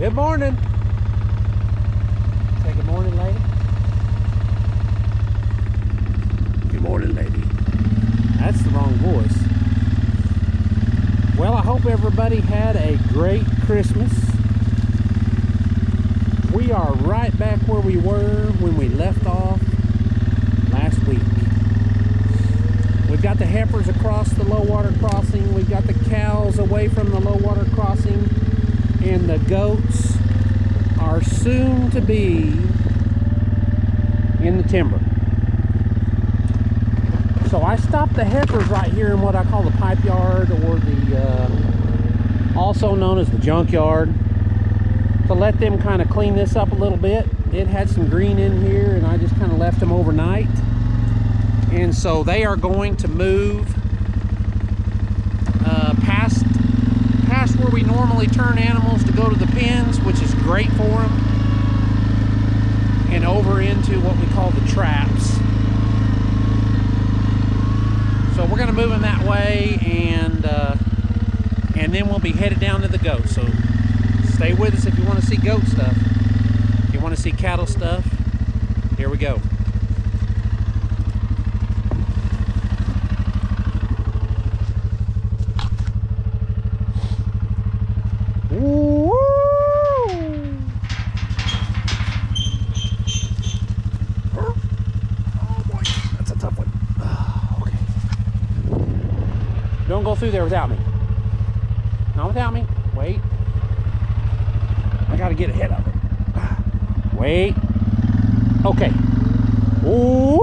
Good morning. Say good morning, lady. Good morning, lady. That's the wrong voice. Well, I hope everybody had a great Christmas. We are right back where we were when we left off last week. We've got the heifers across the low water crossing. We've got the cows away from the low water crossing. And the goats are soon to be in the timber. So I stopped the heifers right here in what I call the pipe yard, or the also known as the junkyard, to let them kind of clean this up a little bit. It had some green in here and I just kind of left them overnight. And so they are going to move past where we normally turn animals to go to the pens, which is great for them, and over into what we call the traps. So we're going to move them that way, and then we'll be headed down to the goats. So stay with us if you want to see goat stuff. If you want to see cattle stuff, here we go. Don't go through there without me. Not without me. Wait. I gotta get ahead of it. Wait. Okay. Ooh.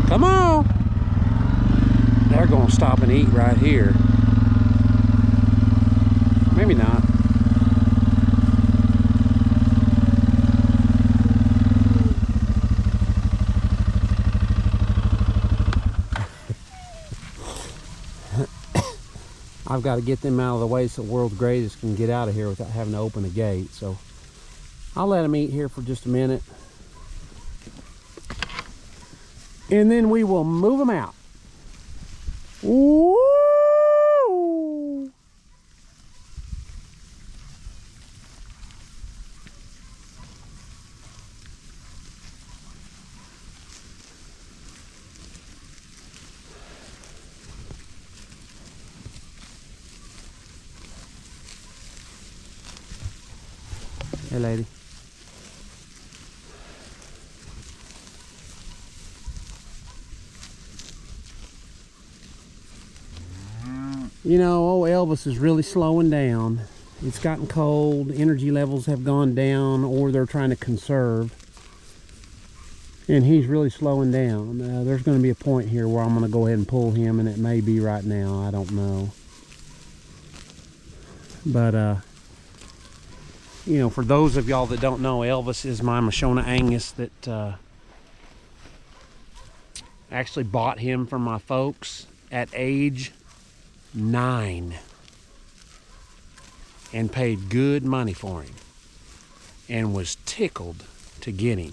Come on. They're gonna stop and eat right here. Maybe not. I've got to get them out of the way so the world's greatest can get out of here without having to open a gate. So I'll let them eat here for just a minute. And then we will move them out. Ooh. Hey, lady. You know, old Elvis is really slowing down. It's gotten cold, energy levels have gone down, or they're trying to conserve. And he's really slowing down. There's going to be a point here where I'm going to go ahead and pull him, and it may be right now. I don't know. But, you know, for those of y'all that don't know, Elvis is my Mashona Angus that actually bought him from my folks at age 9 and paid good money for him and was tickled to get him.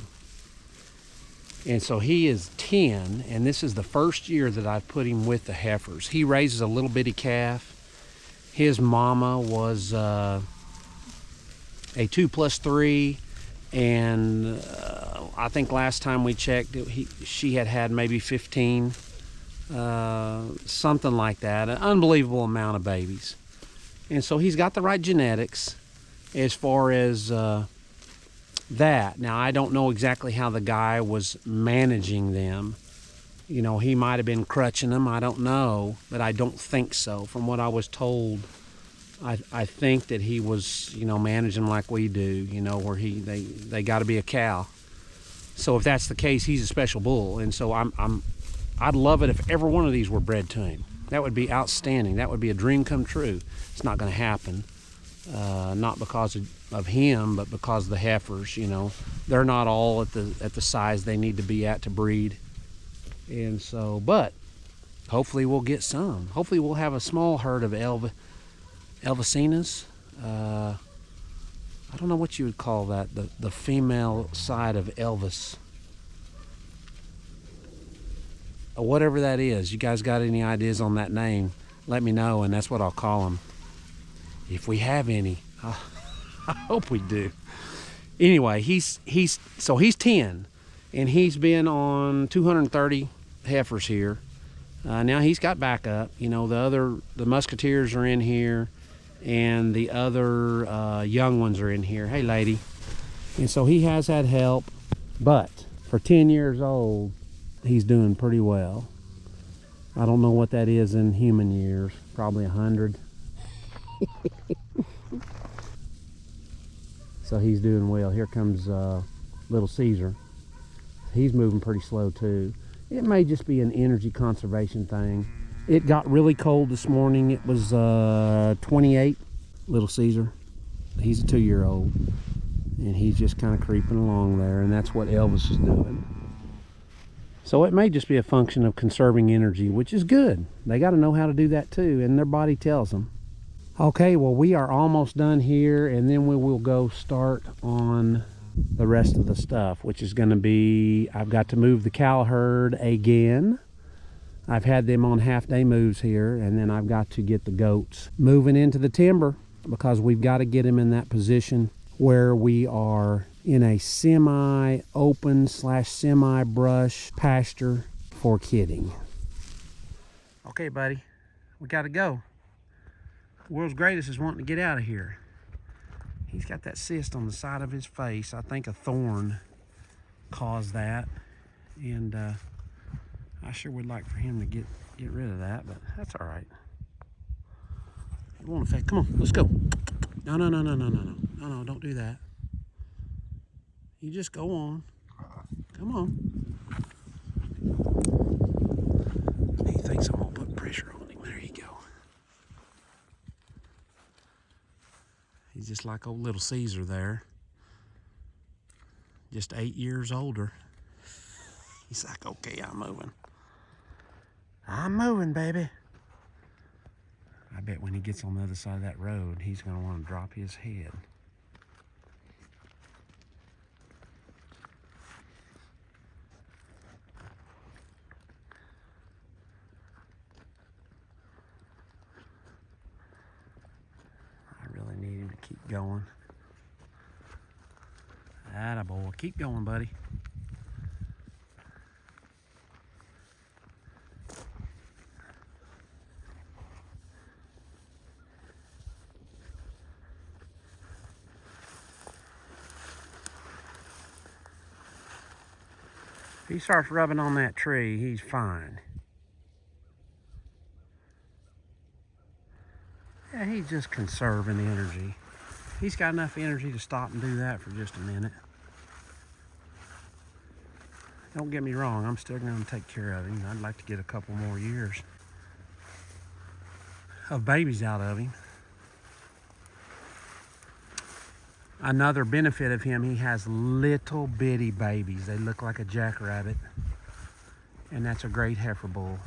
And so he is 10, and this is the first year that I've put him with the heifers. He raises a little bitty calf. His mama was a 2+3, and I think last time we checked she had maybe 15, something like that. An unbelievable amount of babies. And so he's got the right genetics as far as that. Now, I don't know exactly how the guy was managing them. You know, he might have been crutching them, I don't know, but I don't think so. From what I was told, I think that he was, you know, managing them like we do, you know, where they got to be a cow. So if that's the case, he's a special bull. And so I'd love it if every one of these were bred to him. That would be outstanding. That would be a dream come true. It's not going to happen. not because of him, but because of the heifers. You know, they're not all at the size they need to be at to breed. And so, but hopefully we'll get some. Hopefully we'll have a small herd of Elvisinas. I don't know what you would call that, the female side of Elvis. Whatever that is. You guys got any ideas on that name? Let me know, and that's what I'll call them. If we have any. I hope we do. Anyway, he's 10, and he's been on 230 heifers here. Now he's got backup. You know, the musketeers are in here, and the other young ones are in here. Hey, lady. And so he has had help, but for 10 years old, he's doing pretty well. I don't know what that is in human years. Probably 100. So he's doing well. Here comes little Caesar. He's moving pretty slow too. It may just be an energy conservation thing. It got really cold this morning. It was 28. Little Caesar. He's a 2-year-old. And he's just kind of creeping along there. And that's what Elvis is doing. So it may just be a function of conserving energy, which is good. They got to know how to do that too, and their body tells them. Okay, well, we are almost done here, and then we will go start on the rest of the stuff, which is going to be, I've got to move the cow herd again. I've had them on half-day moves here, and then I've got to get the goats moving into the timber because we've got to get them in that position where we are in a semi-open / semi-brush pasture for kidding. Okay, buddy, we got to go. The world's greatest is wanting to get out of here. He's got that cyst on the side of his face. I think a thorn caused that, and I sure would like for him to get rid of that, but that's all right. It won't affect. Come on, let's go. No, don't do that. You just go on. Come on. He thinks I'm gonna put pressure on him. There you go. He's just like old little Caesar there. Just 8 years older. He's like, okay, I'm moving. I'm moving, baby. I bet when he gets on the other side of that road, he's gonna want to drop his head. Need him to keep going. Attaboy. Keep going, buddy. If he starts rubbing on that tree, he's fine. Yeah, he's just conserving energy. He's got enough energy to stop and do that for just a minute. Don't get me wrong, I'm still going to take care of him. I'd like to get a couple more years of babies out of him. Another benefit of him, he has little bitty babies. They look like a jackrabbit. And that's a great heifer bull.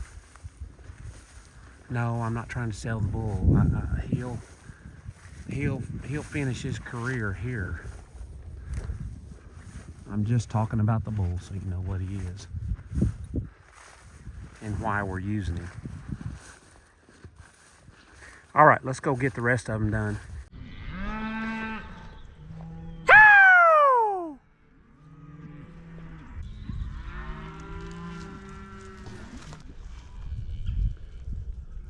No, I'm not trying to sell the bull. He'll finish his career here. I'm just talking about the bull so you know what he is and why we're using him. All right, let's go get the rest of them done.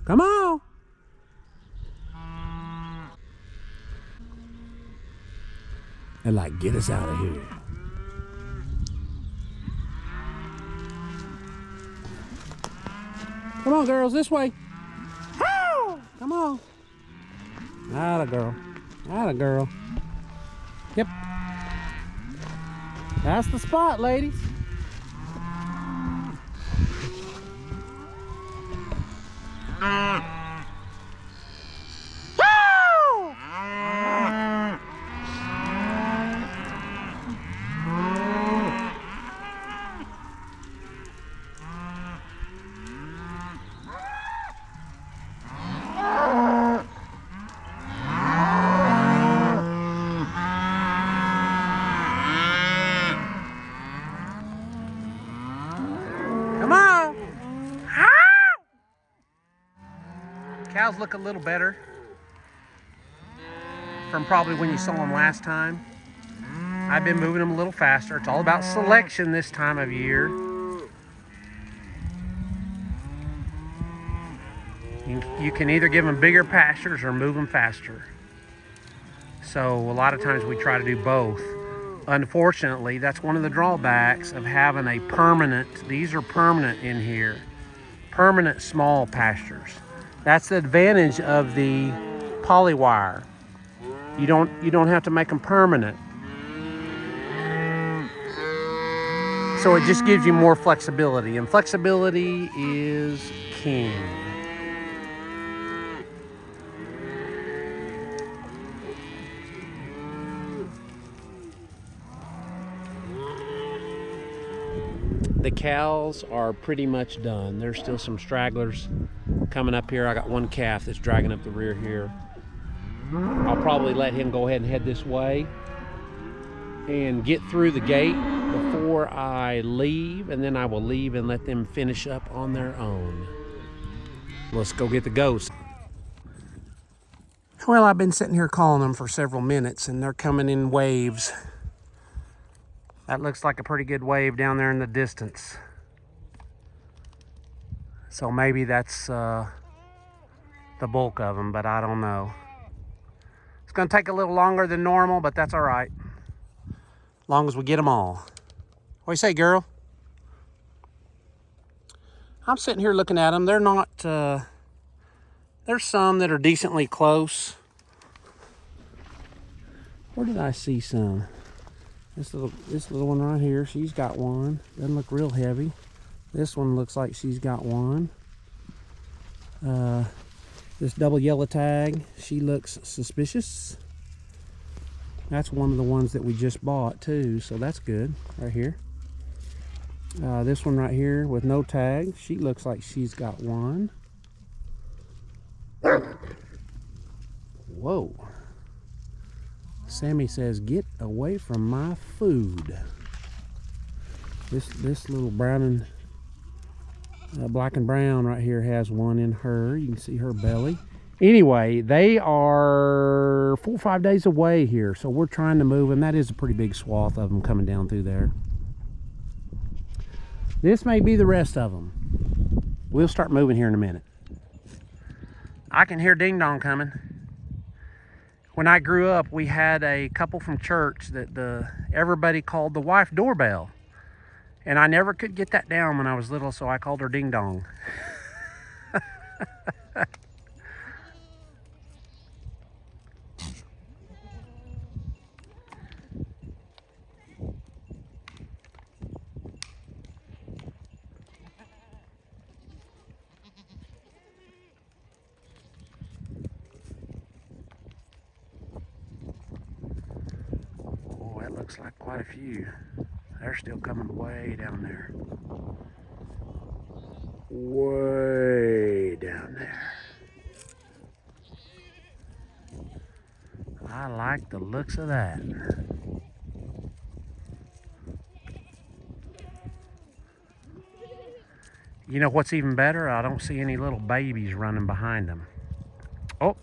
Come on. They're like, get us out of here. Come on, girls, this way. Come on. Atta girl. Atta girl. Yep. That's the spot, ladies. Woo! cows look a little better from probably when you saw them last time. I've been moving them a little faster. It's all about selection this time of year. You can either give them bigger pastures or move them faster. So a lot of times we try to do both. Unfortunately, that's one of the drawbacks of having a permanent, these are permanent in here, permanent small pastures. That's the advantage of the polywire. You don't have to make them permanent. So it just gives you more flexibility, and flexibility is king. The cows are pretty much done. There's still some stragglers coming up here. I got one calf that's dragging up the rear here. I'll probably let him go ahead and head this way and get through the gate before I leave, and then I will leave and let them finish up on their own. Let's go get the goats. Well, I've been sitting here calling them for several minutes, and they're coming in waves. That looks like a pretty good wave down there in the distance. So maybe that's the bulk of them, but I don't know. It's going to take a little longer than normal, but that's all right. As long as we get them all. What do you say, girl? I'm sitting here looking at them. They're not, there's some that are decently close. Where did I see some? This little one right here, she's got one. Doesn't look real heavy. This one looks like she's got one. This double yellow tag, she looks suspicious. That's one of the ones that we just bought too, so that's good right here. This one right here with no tag, she looks like she's got one. Whoa. Sammy says, "Get away from my food." This little brown and black and brown right here has one in her. You can see her belly. Anyway, they are 4 or 5 days away here, so we're trying to move them. That is a pretty big swath of them coming down through there. This may be the rest of them. We'll start moving here in a minute. I can hear ding dong coming. When I grew up, we had a couple from church that everybody called the wife doorbell. And I never could get that down when I was little, so I called her ding dong. Looks like quite a few. They're still coming way down there. Way down there. I like the looks of that. You know what's even better? I don't see any little babies running behind them. Oh,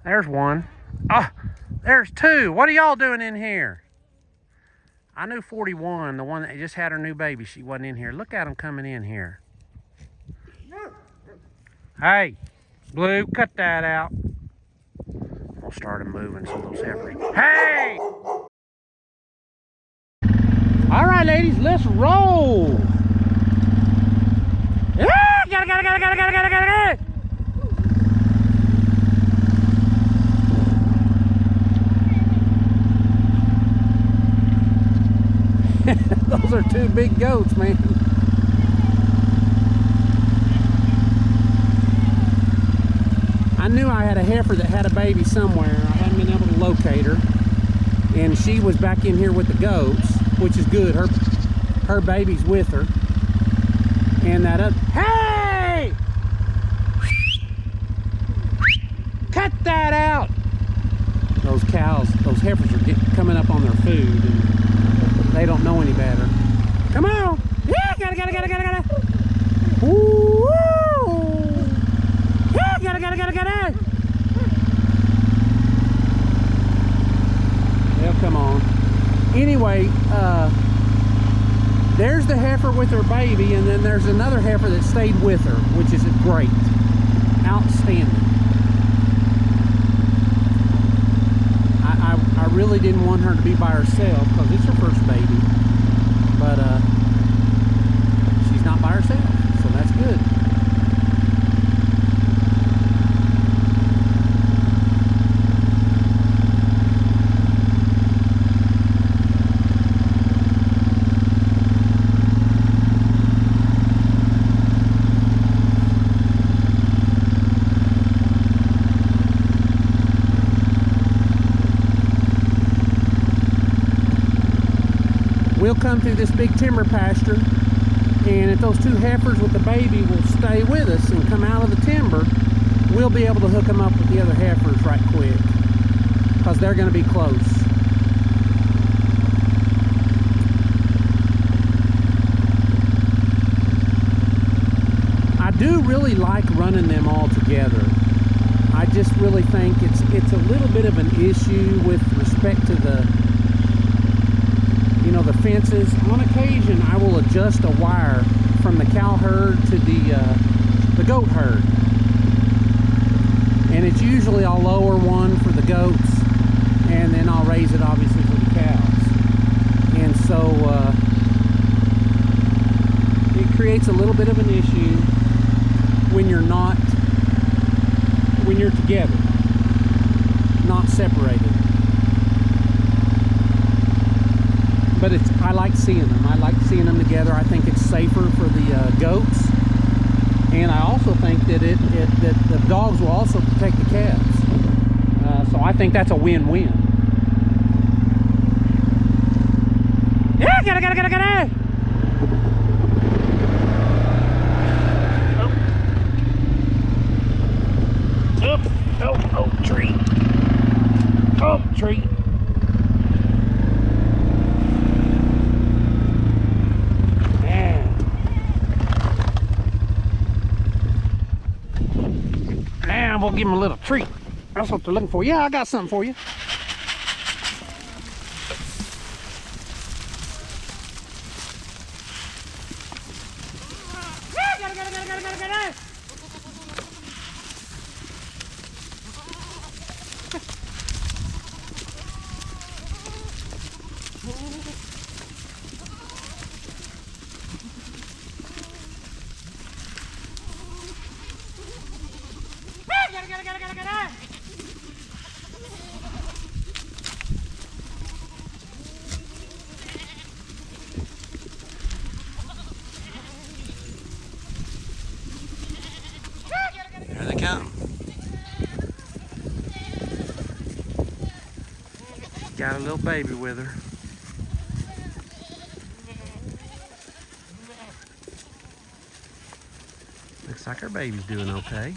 there's one. Oh, there's two. What are y'all doing in here? I knew 41, the one that just had her new baby, she wasn't in here. Look at them coming in here. Hey, Blue, cut that out. We'll start them moving so those heifers. Hey! All right, ladies, let's roll. Yeah, gotta. Those are two big goats, man. I knew I had a heifer that had a baby somewhere. I hadn't been able to locate her. And she was back in here with the goats, which is good. Her baby's with her. And that other, hey! Cut that out! Those cows, those heifers are coming up on their food, and they don't know any better. Come on! Yeah, gotta. Ooh! Yeah, Get it! Well, come on. Anyway, there's the heifer with her baby, and then there's another heifer that stayed with her, which is great. Outstanding. I really didn't want her to be by herself because it's her first baby, but she's not by herself, so that's good. We'll come through this big timber pasture, and if those two heifers with the baby will stay with us and come out of the timber, we'll be able to hook them up with the other heifers right quick, because they're going to be close. I do really like running them all together. I just really think it's a little bit of an issue with respect to the fences. On occasion, I will adjust a wire from the cow herd to the goat herd, and it's usually I'll lower one for the goats, and then I'll raise it obviously for the cows. And so it creates a little bit of an issue when you're together, not separated. But I like seeing them. I like seeing them together. I think it's safer for the goats, and I also think that that the dogs will also protect the calves. So I think that's a win-win. Yeah, get it! Oh, tree! Oh, tree! We'll give them a little treat. That's what they're looking for. Yeah, I got something for you. Here they come. Got a little baby with her. Looks like her baby's doing okay.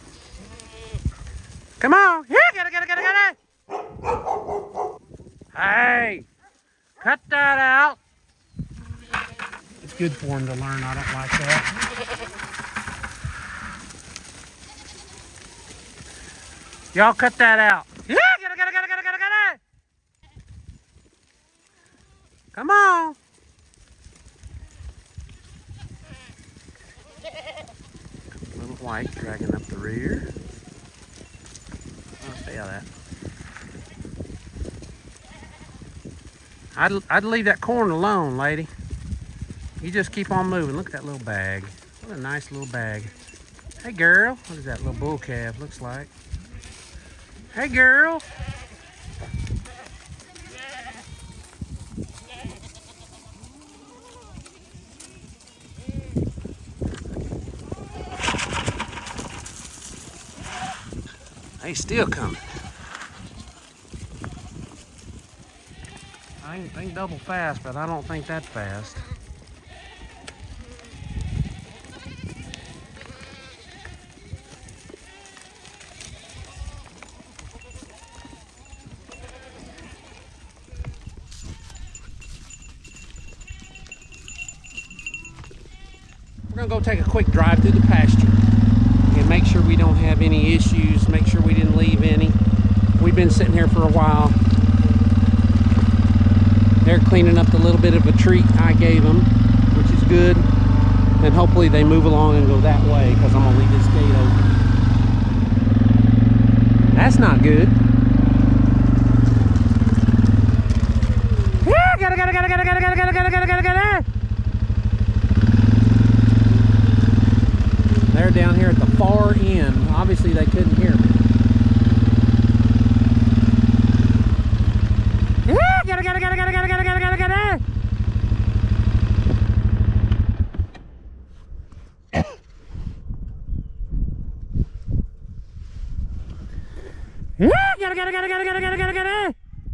Come on! Here, get it! Hey! Cut that out! It's good for him to learn. I don't like that. Y'all cut that out. Yeah, get it! Come on! Little white dragging up the rear. Oh, stay out of that. I'd leave that corn alone, lady. You just keep on moving. Look at that little bag. What a nice little bag. Hey, girl. What is that little bull calf looks like? Hey, girl. They still coming. I ain't double fast, but I don't think that fast. We're gonna go take a quick drive through the pasture, and make sure we don't have any issues, make sure we didn't leave any. We've been sitting here for a while. They're cleaning up the little bit of a treat I gave them, which is good. And hopefully they move along and go that way, because I'm gonna leave this gate open. That's not good. They're down here at the far end. Obviously they couldn't hear me.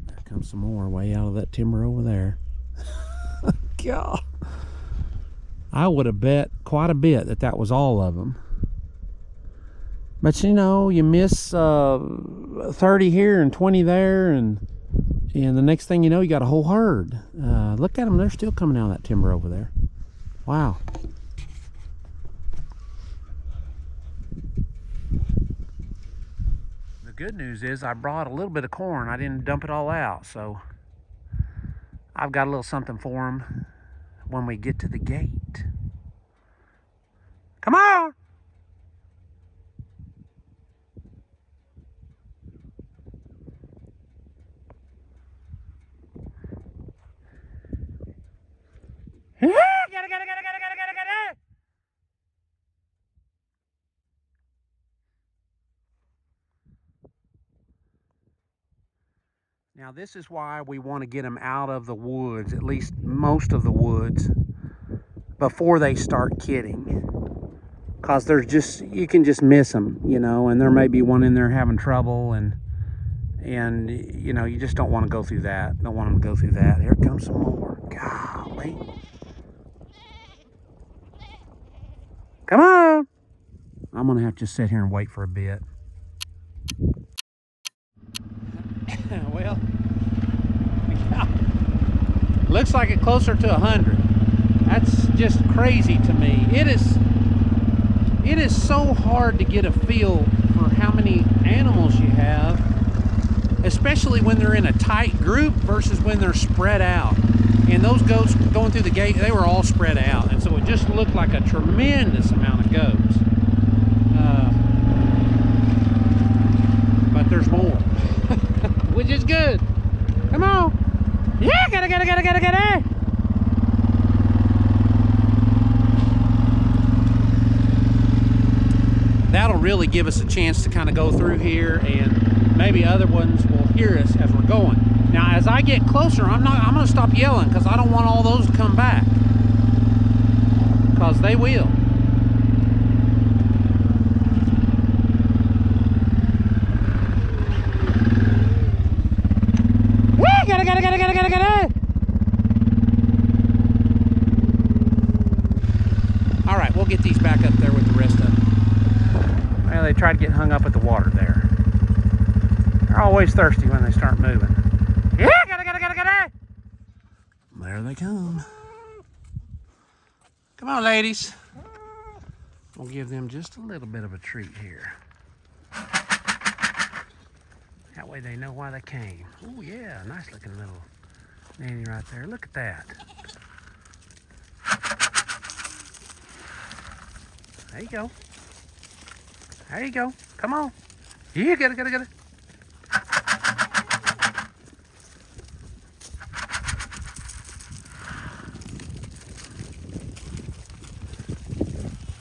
There comes some more way out of that timber over there. God, I would have bet quite a bit that that was all of them. But you know, you miss 30 here and 20 there, and the next thing you know, you got a whole herd. Look at them, they're still coming out of that timber over there. Wow. The good news is I brought a little bit of corn. I didn't dump it all out, so I've got a little something for them when we get to the gate. Come on! Now this is why we want to get them out of the woods, at least most of the woods, before they start kidding. Because there's just, you can just miss them, you know, and there may be one in there having trouble, and you know, you just don't want to go through that. Don't want them to go through that. Here comes some more. Golly. Come on. I'm going to have to just sit here and wait for a bit. Well, looks like it closer to 100. That's just crazy to me. It is so hard to get a feel for how many animals you have, especially when they're in a tight group versus when they're spread out. And those goats going through the gate, they were all spread out, and so it just looked like a tremendous amount of goats. But there's more, which is good. Come on. Yeah, gotta. That'll really give us a chance to kind of go through here, and maybe other ones will hear us as we're going. Now, as I get closer, I'm going to stop yelling, because I don't want all those to come back, because they will. Gotta. All right, we'll get these back up there with the rest of them. Well, they try to get hung up at the water there. They're always thirsty when they start moving. Yeah, gotta. There they come. Come on, ladies. We'll give them just a little bit of a treat here. That way they know why they came. Oh yeah, nice looking little nanny right there. Look at that. There you go. There you go. Come on. You get it.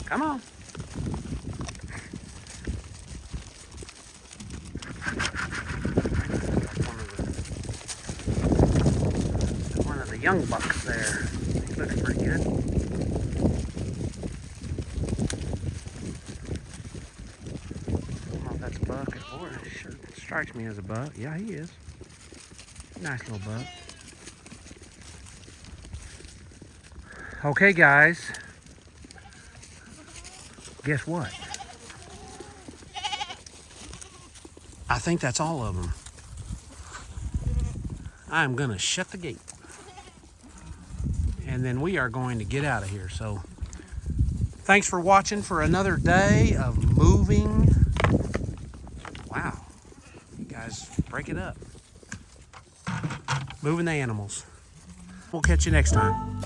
Come on. One of the young bucks there. He looks pretty good. I don't know if that's a buck or it sure strikes me as a buck. Yeah, he is. Nice little buck. Okay, guys. Guess what? I think that's all of them. I'm gonna shut the gate. And then we are going to get out of here. So thanks for watching for another day of moving. Wow. You guys break it up. Moving the animals. We'll catch you next time.